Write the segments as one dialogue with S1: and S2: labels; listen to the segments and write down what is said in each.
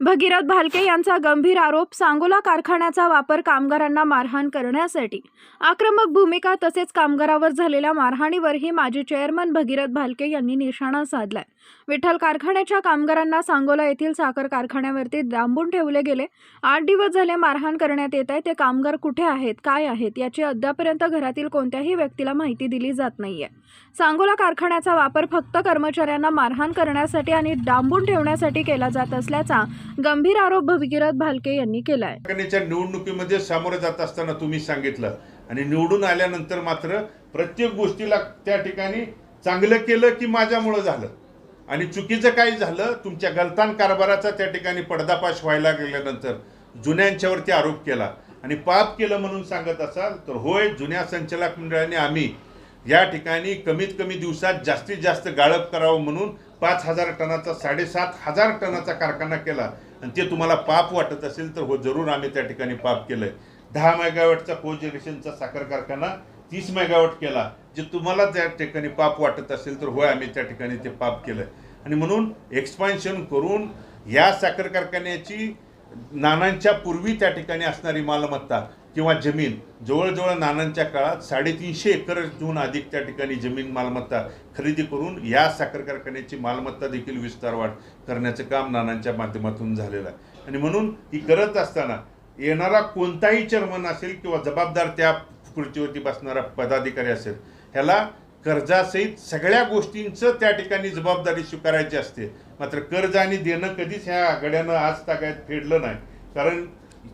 S1: भगीरथ भालके यांचा गंभीर आरोप. सांगोला कारखान्याचा वापर कामगारांना मारहाण करण्यासाठी. आक्रमक भूमिका तसेच कामगारावर झालेल्या मारहाणीवरही माजी चेअरमन भगीरथ भालके यांनी निशाणा साधलाय. विठ्ठल कारखान्याच्या कामगारांना सांगोला येथील साखर कारखान्यावरती डांबून ठेवले गेले. 8 दिवस झाले मारहाण करण्यात येत आहे. ते कामगार कुठे आहेत, काय आहेत याची अद्यापर्यंत घरातील कोणत्याही व्यक्तीला माहिती दिली जात नाहीये. सांगोला कारखान्याचा वापर फक्त कर्मचाऱ्यांना मारहाण करण्यासाठी आणि डांबून ठेवण्यासाठी केला जात असल्याचा गंभीर आरोप भगीरथ भालके यांनी केलाय.
S2: निवडणुकीमध्ये सामोरे जात असताना तुम्ही सांगितलं आणि निवडून आल्यानंतर मात्र प्रत्येक गोष्टीला त्या ठिकाणी चांगलं केलं की माझ्यामुळे झालं आणि चुकीचं काही झालं तुमच्या गलतान कारभाराचा त्या ठिकाणी पडदाफाश व्हायला गेल्यानंतर जुन्यांच्यावरती आरोप केला आणि पाप केलं म्हणून सांगत असाल तर होय, जुन्या संचालक मंडळाने आम्ही या ठिकाणी कमीत कमी दिवसात जास्तीत जास्त गाळप करावं म्हणून 5,000 टनाचा 7,500 टनाचा कारखाना केला आणि ते तुम्हाला पाप वाटत असेल तर हो, जरूर आम्ही त्या ठिकाणी पाप केलंय. 10 मेगावॅटचा कोजनरेशनचा साखर कारखाना 30 मेगावॅट केला. जे तुम्हाला त्या ठिकाणी पाप वाटत असेल तर होय, आम्ही त्या ठिकाणी ते पाप केलंय आणि म्हणून एक्सपान्शन करून या साखर कारखान्याची नानांच्या पूर्वी त्या ठिकाणी असणारी मालमत्ता किंवा जमीन जवळजवळ नानांच्या काळात 350 एकरहून अधिक त्या ठिकाणी जमीन मालमत्ता खरेदी करून या साखर कारखान्याची मालमत्ता देखील विस्तार वाढ करण्याचं काम नानांच्या माध्यमातून झालेलं आहे आणि म्हणून ही करत असताना येणारा कोणताही चेअरमन असेल किंवा जबाबदार त्या खुर्चीवरती बसणारा पदाधिकारी असेल ह्याला कर्जासहित सगळ्या गोष्टींचं त्या ठिकाणी जबाबदारी स्वीकारायची असते. मात्र कर्ज आणि देणं कधीच ह्या आघाड्यानं आज तागायत फेडलं नाही. कारण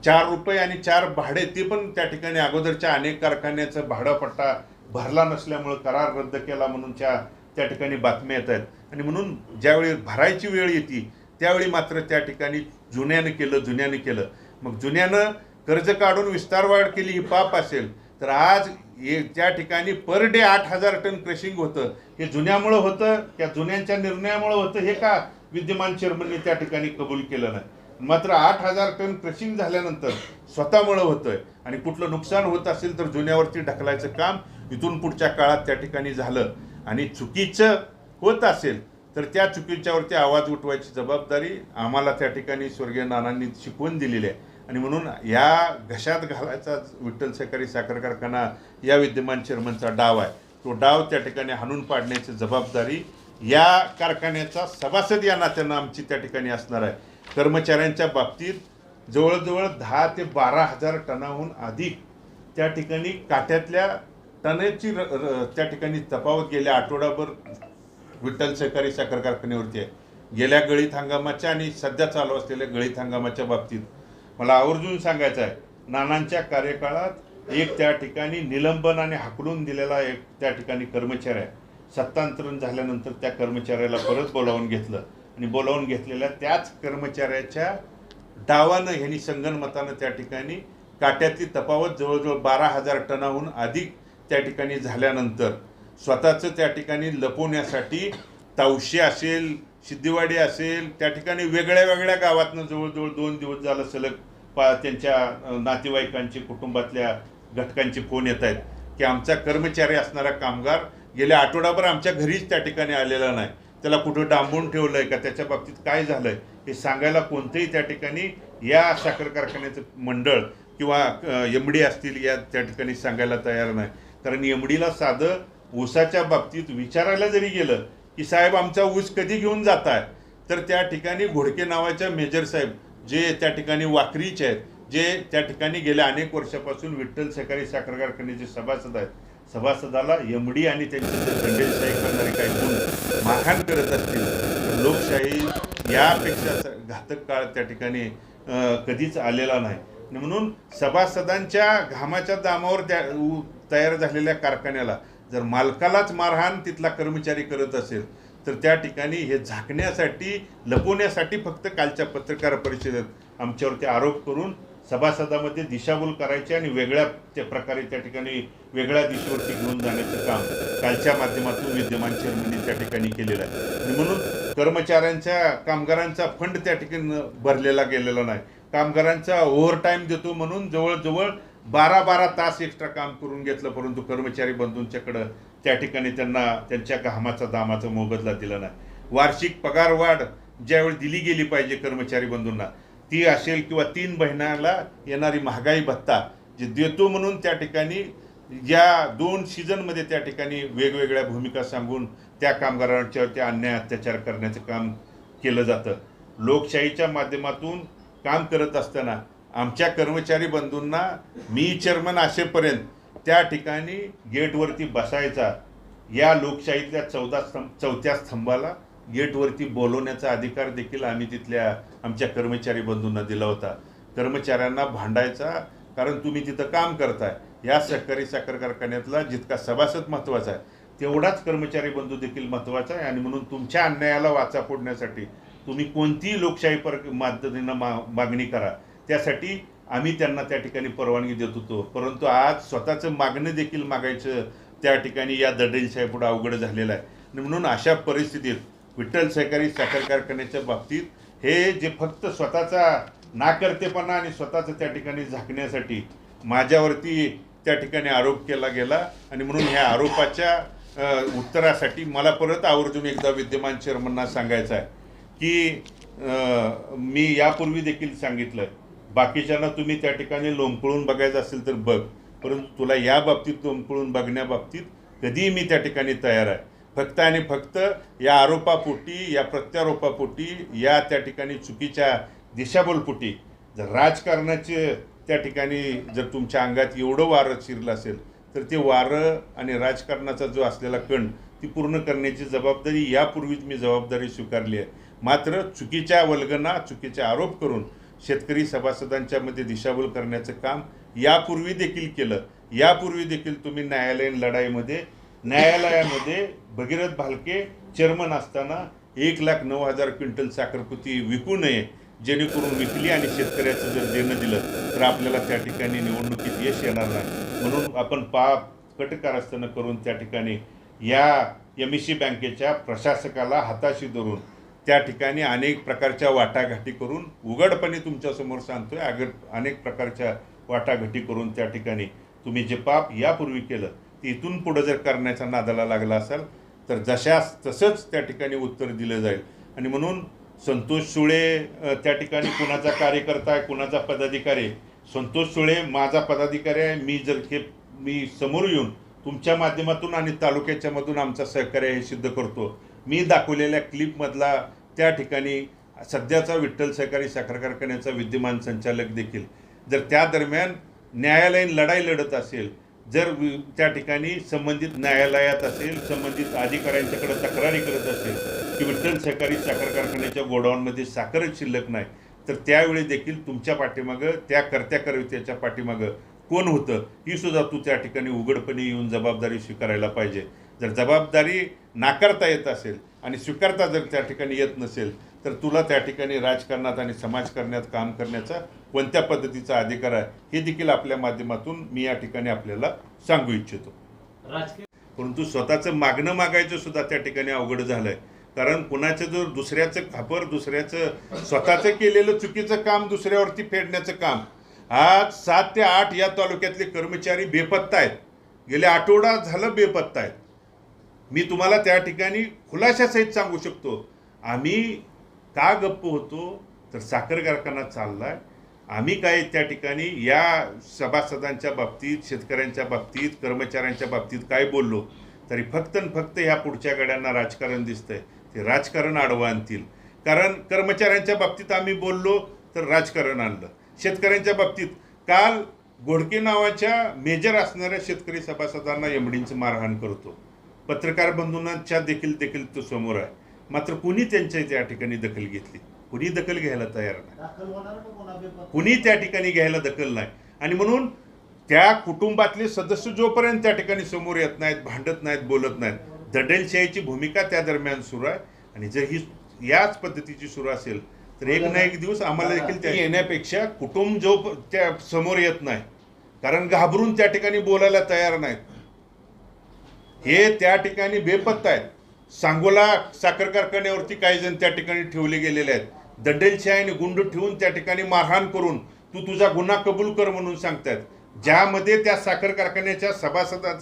S2: 4 रुपये आणि 4 भाडे ते पण त्या ठिकाणी अगोदरच्या अनेक कारखान्याचं भाडंपट्टा भरला नसल्यामुळं करार रद्द केला म्हणून त्या ठिकाणी बातम्या येत आहेत आणि म्हणून ज्यावेळी भरायची वेळ येते त्यावेळी मात्र त्या ठिकाणी जुन्यानं केलं. मग जुन्यानं कर्ज काढून विस्तारवाढ केली ही पाप असेल तर आज त्या ठिकाणी पर डे 8,000 टन क्रशिंग होतं. हे जुन्यामुळं होतं, त्या जुन्यांच्या निर्णयामुळं होतं हे का विद्यमान चेअरमनने त्या ठिकाणी कबूल केलं नाही. मात्र 8,000 टन क्रशिंग झाल्यानंतर स्वतःमुळं होतंय आणि कुठलं नुकसान होत असेल तर जुन्यावरती ढकलायचं काम इथून पुढच्या काळात त्या ठिकाणी झालं आणि चुकीचं होत असेल तर त्या चुकीच्यावरती आवाज उठवायची जबाबदारी आम्हाला त्या ठिकाणी स्वर्गीय नानांनी शिकवून दिलेली आहे आणि म्हणून या घशात घालायचा विठ्ठल सहकारी साखर कारखाना या विद्यमान चेअरमनचा डाव आहे. तो डाव त्या ठिकाणी हाणून पाडण्याची जबाबदारी या कारखान्याचा सभासद या नात्यानं आमची त्या ठिकाणी असणार आहे. कर्मचाऱ्यांच्या बाबतीत जवळजवळ 10,000 ते 12,000 टनाहून अधिक त्या ठिकाणी काट्यातल्या टनाची त्या ठिकाणी तफावत गेल्या आठवडाभर विठ्ठल सहकारी साखर कारखान्यावरती आहे. गेल्या गळीत हंगामाच्या आणि सध्या चालू असलेल्या गळीत हंगामाच्या बाबतीत मला आवर्जून सांगायचं आहे, नानांच्या कार्यकाळात एक त्या ठिकाणी निलंबन आणि हाकलून दिलेला एक त्या ठिकाणी कर्मचारी आहे. सत्तांतरण झाल्यानंतर त्या कर्मचाऱ्याला परत बोलावून घेतलं आणि बोलावून घेतलेल्या त्याच कर्मचाऱ्याच्या डावानं ह्यांनी संगनमतानं त्या ठिकाणी काट्यातली तफावत जवळजवळ 12,000 टनाहून अधिक त्या ठिकाणी झाल्यानंतर स्वतःचं त्या ठिकाणी लपवण्यासाठी तावशी असेल, सिद्धिवाडी असेल, त्या ठिकाणी वेगळ्या वेगळ्या गावातनं जवळजवळ 2 दिवस झालं सलग त्यांच्या नातेवाईकांचे कुटुंबातल्या घटकांचे फोन येत आहेत की आमचा कर्मचारी असणारा कामगार गेल्या आठवडाभर आमच्या घरीच त्या ठिकाणी आलेला नाही. त्याला कुठं डांबून ठेवलं आहे का, त्याच्या बाबतीत काय झालं आहे हे सांगायला कोणतंही त्या ठिकाणी या साखर कारखान्याचं मंडळ किंवा MD असतील या त्या ठिकाणी सांगायला तयार नाही. कारण MDला साधं ऊसाच्या बाबतीत विचारायला जरी गेलं की साहेब आमचा ऊस कधी घेऊन जाताय तर त्या ठिकाणी घोडके नावाच्या मेजर साहेब जे त्या ठिकाणी वाकरीचे आहेत, जे त्या ठिकाणी गेल्या अनेक वर्षापासून विठ्ठल सहकारी साखर कारखान्याचे सभासद आहेत, सभासदाला MD आणि त्यांची जर दंडेलशाही करणारे काही गुण मारहाण करत असतील तर लोकशाही यापेक्षा घातक काळ त्या ठिकाणी कधीच आलेला नाही. म्हणून सभासदांच्या घामाच्या दामावर तयार झालेल्या कारखान्याला जर मालकालाच मारहाण तिथला कर्मचारी करत असेल तर त्या ठिकाणी हे झाकण्यासाठी लपवण्यासाठी फक्त कालच्या पत्रकार परिषदेत आमच्यावरती आरोप करून सभासदामध्ये दिशाभूल करायचे आणि वेगळ्या त्या प्रकारे त्या ठिकाणी वेगळ्या दिशेवरती घेऊन जाण्याचं काम कालच्या माध्यमातून विद्यमान चेअरमनने त्या ठिकाणी केलेलं आहे. आणि म्हणून कर्मचाऱ्यांच्या कामगारांचा फंड त्या ठिकाणी भरलेला गेलेला नाही. कामगारांचा ओव्हरटाईम देतो म्हणून जवळजवळ 12 तास एक्स्ट्रा काम करून घेतलं, परंतु कर्मचारी बंधूंच्याकडं त्या ठिकाणी त्यांना त्यांच्या घामाचा दामाचा मोबदला दिला नाही. वार्षिक पगार वाढ ज्यावेळी दिली गेली पाहिजे कर्मचारी बंधूंना ती असेल, किंवा 3 महिन्याला येणारी महागाई भत्ता जे देतो म्हणून त्या ठिकाणी या 2 सीझनमध्ये त्या ठिकाणी वेगवेगळ्या भूमिका सांगून त्या कामगारांच्यावरती अन्याय अत्याचार करण्याचं काम केलं जातं. लोकशाहीच्या माध्यमातून काम करत असताना आमच्या कर्मचारी बंधूंना मी चेअरमन असेपर्यंत त्या ठिकाणी गेटवरती बसायचा, या लोकशाहीतल्या 4थ्या स्तंभाला गेटवरती बोलवण्याचा अधिकार देखील आम्ही तिथल्या आमच्या कर्मचारी बंधूंना दिला होता. कर्मचाऱ्यांना भांडायचा, कारण तुम्ही तिथं काम करताय. या सहकारी साखर कारखान्यातला जितका सभासद महत्त्वाचा आहे तेवढाच कर्मचारी बंधू देखील महत्त्वाचा आहे. आणि म्हणून तुमच्या अन्यायाला वाचा फोडण्यासाठी तुम्ही कोणतीही लोकशाही पद्धतीनं मागणी करा, त्यासाठी आम्ही त्यांना त्या ठिकाणी परवानगी देत होतो. परंतु आज स्वतःचं मागणं देखील मागायचं त्या ठिकाणी या दडलेशाहीपुढे अवघड झालेलं आहे. आणि म्हणून अशा परिस्थितीत विठ्ठल सहकारी साखर कारखान्याच्या बाबतीत हे जे फक्त स्वतःचा नाकर्तेपणा आणि स्वतःचं त्या ठिकाणी झाकण्यासाठी माझ्यावरती त्या ठिकाणी आरोप केला गेला. आणि म्हणून ह्या आरोपाच्या उत्तरासाठी मला परत आवर्जून एकदा विद्यमान चेअरमनना सांगायचं आहे की मी यापूर्वी देखील सांगितलं, बाकीच्यांना तुम्ही त्या ठिकाणी लोंबकळून बघायचं असेल तर बघ, परंतु तुला या बाबतीत लोंबकळून बघण्याबाबतीत कधीही मी त्या ठिकाणी तयार आहे. फक्त आणि फक्त या आरोपापोटी, या प्रत्यारोपापोटी, या त्या ठिकाणी चुकीच्या दिशाभूलपोटी जर राजकारणाचे त्या ठिकाणी जर तुमच्या अंगात एवढं वारं शिरलं असेल तर ते वारं आणि राजकारणाचा जो असलेला कण ती पूर्ण करण्याची जबाबदारी यापूर्वीच मी जबाबदारी स्वीकारली आहे. मात्र चुकीच्या वल्गना, चुकीचे आरोप करून शेतकरी सभासदांच्या मध्ये दिशाभूल करण्याचं काम यापूर्वी देखील केलं. यापूर्वी देखील तुम्ही न्यायालयीन लढाईमध्ये न्यायालयामध्ये भगीरथ भालके चेअरमन असताना 1,09,000 क्विंटल साखरपुती विकू नये, जेणेकरून विकली आणि शेतकऱ्याचं जर देणं दिलं तर आपल्याला त्या ठिकाणी निवडणुकीत यश येणार नाही. म्हणून आपण कटकारस्थानं करून त्या ठिकाणी या MEC बँकेच्या प्रशासकाला हाताशी धरून त्या ठिकाणी अनेक प्रकारच्या वाटाघाटी करून, उघडपणे तुमच्यासमोर सांगतोय, अनेक प्रकारच्या वाटाघाटी करून त्या ठिकाणी तुम्ही जे पाप यापूर्वी केलं ते इथून पुढं जर करण्याच्या नादाला लागला असाल तर तसंच त्या ठिकाणी उत्तर दिलं जाईल. आणि म्हणून संतोष सुळे त्या ठिकाणी कुणाचा कार्यकर्ता आहे, कुणाचा पदाधिकारी आहे. संतोष सुळे माझा पदाधिकारी आहे. मी समोर येऊन तुमच्या माध्यमातून आणि तालुक्याच्या मधून आमचा सहकार्य हे सिद्ध करतो. मी दाखवलेल्या क्लिपमधला त्या ठिकाणी सध्याचा विठ्ठल सहकारी साखर कारखान्याचा विद्यमान संचालक देखील जर त्या दरम्यान न्यायालयीन लढाई लढत असेल, जर त्या ठिकाणी संबंधित न्यायालयात असेल, संबंधित अधिकाऱ्यांच्याकडे तक्रारी करत असेल की विठ्ठल सहकारी साखर कारखान्याच्या गोडाऊनमध्ये साखरच शिल्लक नाही, तर त्यावेळी देखील तुमच्या पाठीमागं, त्या कर्त्या करवित्याच्या पाठीमागं कोण होतं ही सुद्धा तू त्या ठिकाणी उघडपणे येऊन जबाबदारी स्वीकारायला पाहिजे. जर जबाबदारी नाकारता येत असेल आणि स्वीकारता जर त्या ठिकाणी येत नसेल तर तुला त्या ठिकाणी राजकारणात आणि समाजकारणात काम करण्याचा कोणत्या पद्धतीचा अधिकार आहे हे देखील आपल्या माध्यमातून मी या ठिकाणी आपल्याला सांगू इच्छितो. परंतु स्वतःचं मागणं मागायचं सुद्धा त्या ठिकाणी अवघड झालंय. कारण कुणाचं जर दुसऱ्याचं खापर, दुसऱ्याचं स्वतःचं केलेलं चुकीचं काम दुसऱ्यावरती फेडण्याचं काम, आज 7 ते 8 या तालुक्यातले कर्मचारी बेपत्ता आहेत. गेले आठवडा झालं बेपत्ता आहेत. मी तुम्हाला त्या ठिकाणी खुलाशासहित सांगू शकतो, आम्ही का गप्प होतो तर साखर कारखाना चाललाय. आम्ही काय त्या ठिकाणी या सभासदांच्या बाबतीत, शेतकऱ्यांच्या बाबतीत, कर्मचाऱ्यांच्या बाबतीत काय बोललो तरी फक्त आणि फक्त ह्या पुढच्या गड्यांना राजकारण दिसतंय. ते राजकारण आडवं आणतील. कारण कर्मचाऱ्यांच्या बाबतीत आम्ही बोललो तर राजकारण आणलं. शेतकऱ्यांच्या बाबतीत काल घोडके नावाच्या मेजर असणाऱ्या शेतकरी सभासदांना एमडींचं मारहाण करतो. पत्रकार बंधूंच्या देखील तो समोर आहे. मात्र कुणी त्यांच्या त्या ठिकाणी दखल घेतली? कुणी दखल घ्यायला तयार नाही. कुणी त्या ठिकाणी घ्यायला दखल नाही. आणि म्हणून त्या कुटुंबातले सदस्य जोपर्यंत त्या ठिकाणी समोर येत नाहीत, भांडत नाहीत, बोलत नाहीत, दडलशाहीची भूमिका त्या दरम्यान सुरू आहे. आणि जर ही याच पद्धतीची सुरू असेल तर एक ना एक दिवस आम्हाला देखील त्या येण्यापेक्षा कुटुंब जो त्या समोर येत नाही, कारण घाबरून त्या ठिकाणी बोलायला तयार नाहीत, हे त्या ठिकाणी बेपत्ता आहेत. सांगोला साखर कारखान्यावरती काही जण त्या ठिकाणी ठेवले गेलेले आहेत. दंडेलशाहीने गुंड ठेवून त्या ठिकाणी मारहाण करून तू तुझा गुन्हा कबूल कर म्हणून सांगतायत, ज्यामध्ये त्या साखर कारखान्याच्या सभासदा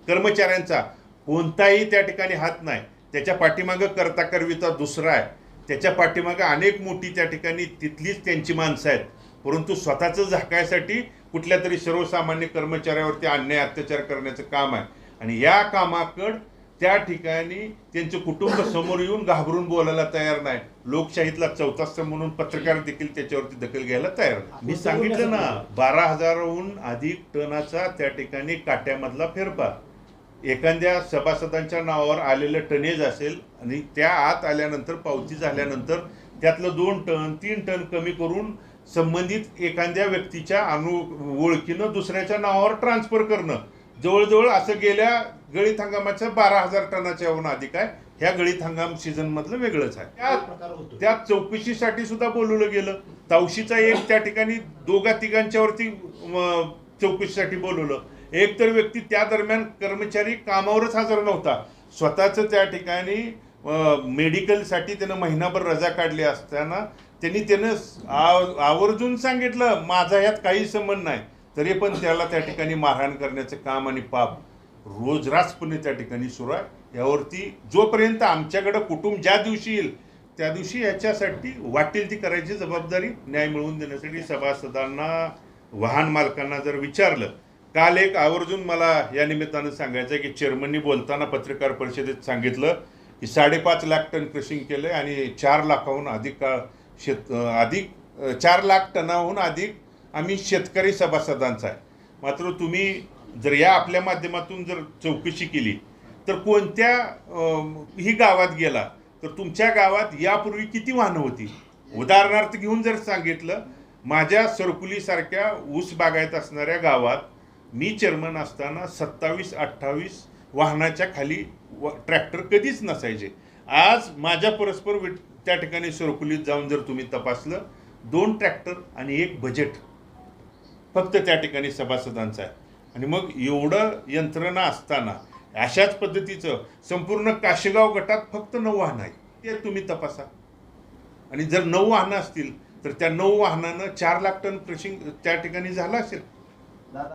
S2: कर्मचाऱ्यांचा कोणताही त्या ठिकाणी हात नाही. त्याच्या पाठीमागं करता करविता दुसरा आहे. त्याच्या पाठीमागे अनेक मोठी त्या ठिकाणी तिथलीच त्यांची माणसं आहेत, परंतु स्वतःचं झाकायसाठी कुठल्या तरी सर्वसामान्य कर्मचाऱ्यावरती अन्याय अत्याचार करण्याचं काम आहे. आणि या कामाकड त्या ठिकाणी त्यांचं कुटुंब समोर येऊन घाबरून बोलायला तयार नाही. लोकशाहीतला चौथा स्तंभ म्हणून पत्रकार देखील त्याच्यावरती दखल घ्यायला तयार नाही. मी सांगितलं ना, 12,000हून अधिक टनाचा त्या ठिकाणी काट्यामधला फेरफार एखाद्या सभासदांच्या नावावर आलेलं टनेज असेल आणि त्या आत आल्यानंतर पावती झाल्यानंतर त्यातलं 2 टन 3 टन कमी करून संबंधित एखाद्या व्यक्तीच्या ओळखीनं दुसऱ्याच्या नावावर ट्रान्सफर करणं, जवळजवळ असं गेल्या गळीत हंगामाच्या 12,000 टनाच्याहून अधिक आहे. ह्या गळीत हंगाम सीझन मधलं वेगळंच आहे. त्या चौकशीसाठी सुद्धा बोलवलं गेलं. तावशीचा एक त्या ठिकाणी 2-3 चौकशीसाठी बोलवलं. एक तर व्यक्ती त्या दरम्यान कर्मचारी कामावरच हजर नव्हता. स्वतःचं त्या ठिकाणी मेडिकलसाठी त्यानं महिनाभर रजा काढली असताना त्यानं आवर्जून सांगितलं माझा यात काही संबंध नाही, तरी पण त्याला त्या ठिकाणी मारहाण करण्याचं काम आणि पाप रोजरासपणे त्या ठिकाणी सुरू आहे. यावरती जोपर्यंत आमच्याकडं कुटुंब ज्या दिवशी येईल त्या दिवशी याच्यासाठी वाटेल ती करायची जबाबदारी न्याय मिळवून देण्यासाठी सभासदांना, वाहन मालकांना जर विचारलं. काल एक आवर्जून मला या निमित्तानं सांगायचं आहे की चेअरमननी बोलताना पत्रकार परिषदेत सांगितलं की 5.5 लाख टन क्रशिंग केलं आहे आणि 4 लाखाहून अधिक 4 लाख टनाहून अधिक आम्ही शेतकरी सभासदांचा आहे. मात्र तुम्ही जर या आपल्या माध्यमातून जर चौकशी केली तर कोणत्या ही गावात गेला तर तुमच्या गावात यापूर्वी किती वाहनं होती. उदाहरणार्थ घेऊन जर सांगितलं, माझ्या सरकुलीसारख्या ऊस बागायत असणाऱ्या गावात मी चेअरमन असताना 27-28 वाहनाच्या खाली ट्रॅक्टर कधीच नसायचे. आज माझ्या परस्पर त्या ठिकाणी सरकुलीत जाऊन जर तुम्ही तपासलं, 2 ट्रॅक्टर आणि 1 बजेट फक्त त्या ठिकाणी सभासदांचं आहे. आणि मग एवढं यंत्रणा असताना अशाच पद्धतीचं संपूर्ण काशेगाव गटात फक्त 9 वाहनं आहेत. ते तुम्ही तपासा. आणि जर 9 वाहनं असतील तर त्या 9 वाहनानं 4 लाख टन क्रशिंग त्या ठिकाणी झालं असेल.